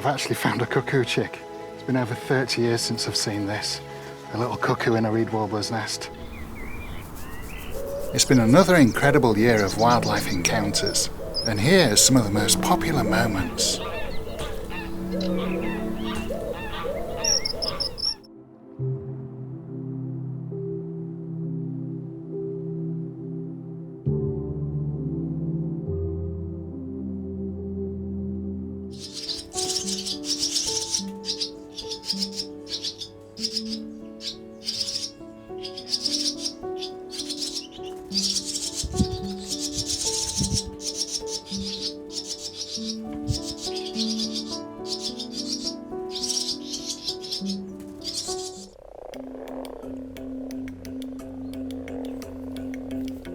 I've actually found a cuckoo chick. It's been over 30 years since I've seen this. A little cuckoo in a reed warbler's nest. It's been another incredible year of wildlife encounters, and here's some of the most popular moments.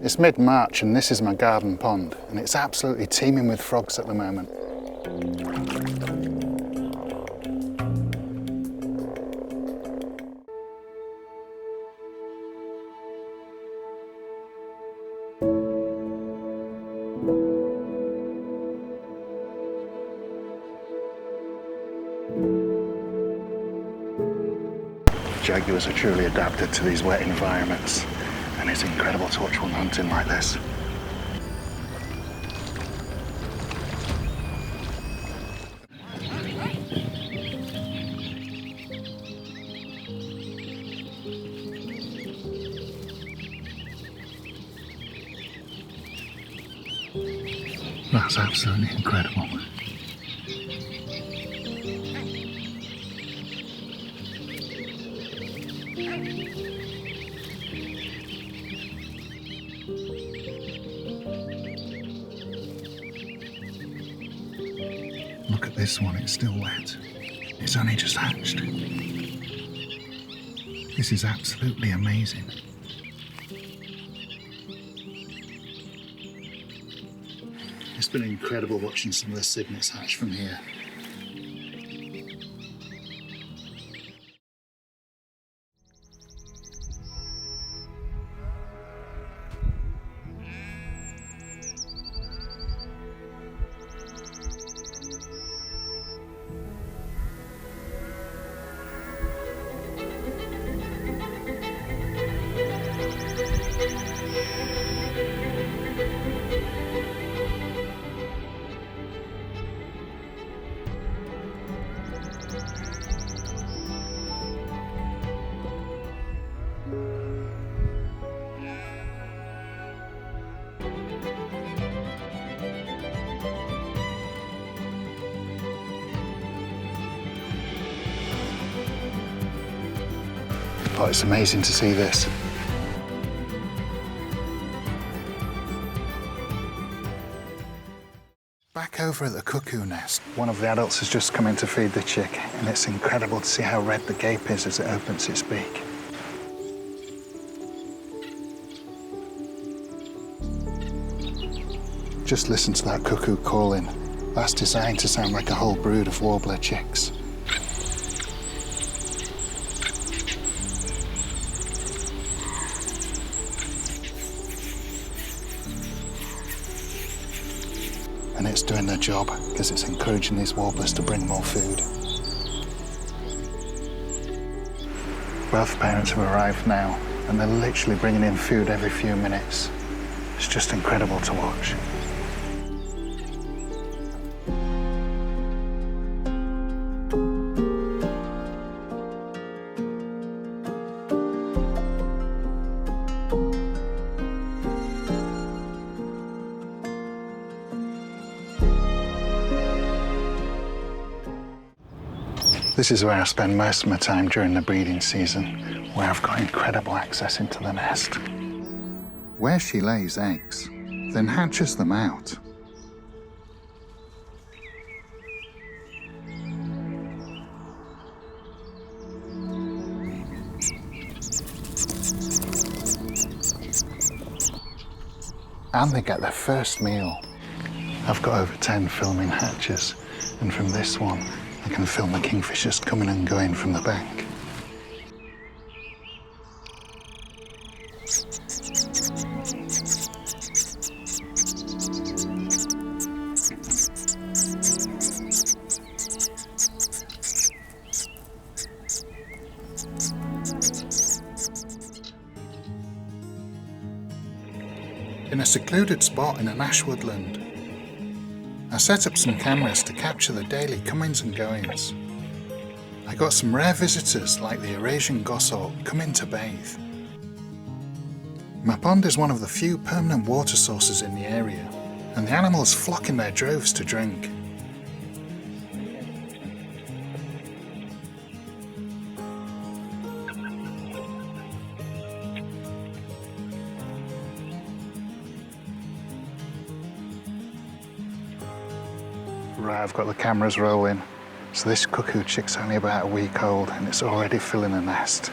It's mid-March and this is my garden pond, and it's absolutely teeming with frogs at the moment. Jaguars are truly adapted to these wet environments, and it's incredible to watch one hunting like this. That's absolutely incredible. Look at this one, it's still wet. It's only just hatched. This is absolutely amazing. It's been incredible watching some of the cygnets hatch from here. Oh, it's amazing to see this. Back over at the cuckoo nest, one of the adults has just come in to feed the chick, and it's incredible to see how red the gape is as it opens its beak. Just listen to that cuckoo calling. That's designed to sound like a whole brood of warbler chicks. And it's doing their job because it's encouraging these warblers to bring more food. Both parents have arrived now, and they're literally bringing in food every few minutes. It's just incredible to watch. This is where I spend most of my time during the breeding season, where I've got incredible access into the nest. Where she lays eggs, then hatches them out. And they get their first meal. I've got over 10 filming hatches, and from this one, I can film the kingfishers coming and going from the bank. in a secluded spot in an ash woodland. I set up some cameras to capture the daily comings and goings. I got some rare visitors like the Eurasian goshawk coming to bathe. My pond is one of the few permanent water sources in the area, and the animals flock in their droves to drink. Right, I've got the cameras rolling. So this cuckoo chick's only about a week old and it's already filling a nest.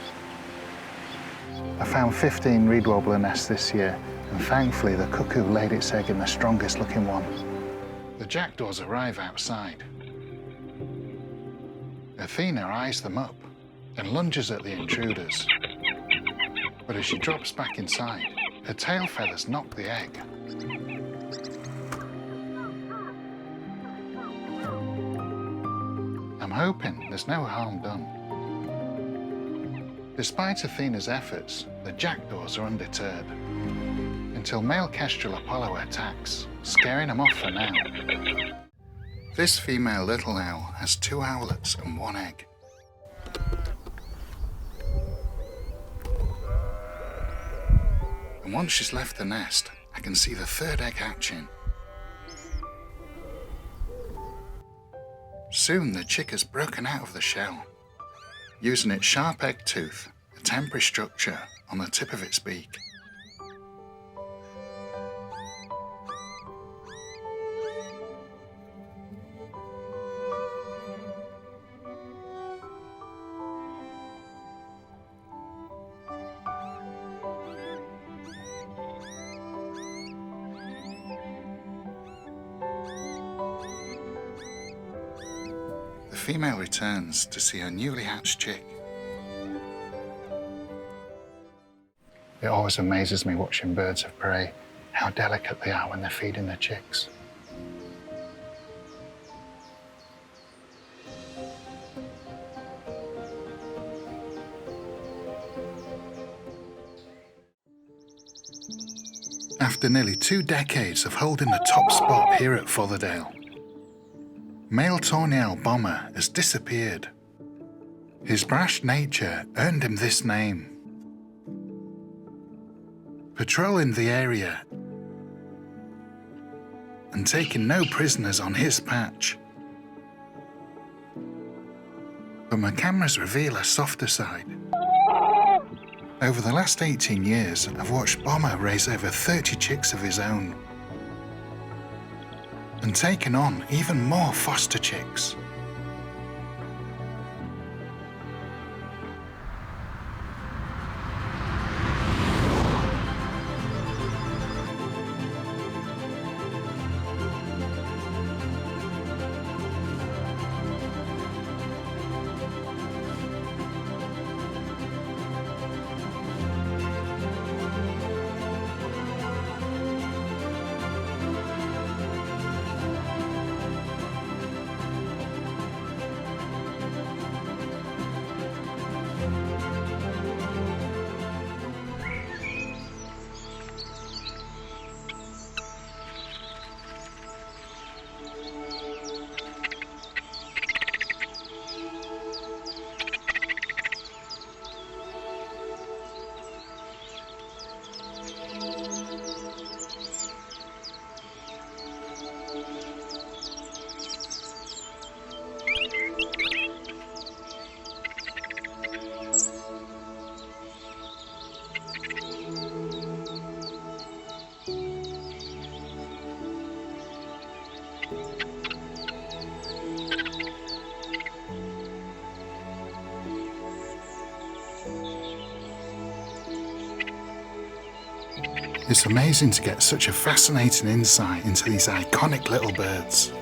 I found 15 reed warbler nests this year, and thankfully the cuckoo laid its egg in the strongest looking one. The jackdaws arrive outside. Athena eyes them up and lunges at the intruders. But as she drops back inside, her tail feathers knock the egg. I'm hoping there's no harm done. Despite Athena's efforts, the jackdaws are undeterred, until male kestrel Apollo attacks, scaring them off for now. This female little owl has 2 owlets and 1 egg. And once she's left the nest, I can see the 3rd egg hatching. Soon the chick has broken out of the shell, using its sharp egg tooth, a temporary structure on the tip of its beak. The female returns to see her newly hatched chick. It always amazes me watching birds of prey, how delicate they are when they're feeding their chicks. After nearly 2 decades of holding the top spot here at Fotherdale, male tawny owl Bomber has disappeared. His brash nature earned him this name. Patrolling the area and taking no prisoners on his patch. But my cameras reveal a softer side. Over the last 18 years, I've watched Bomber raise over 30 chicks of his own and taken on even more foster chicks. It's amazing to get such a fascinating insight into these iconic little birds.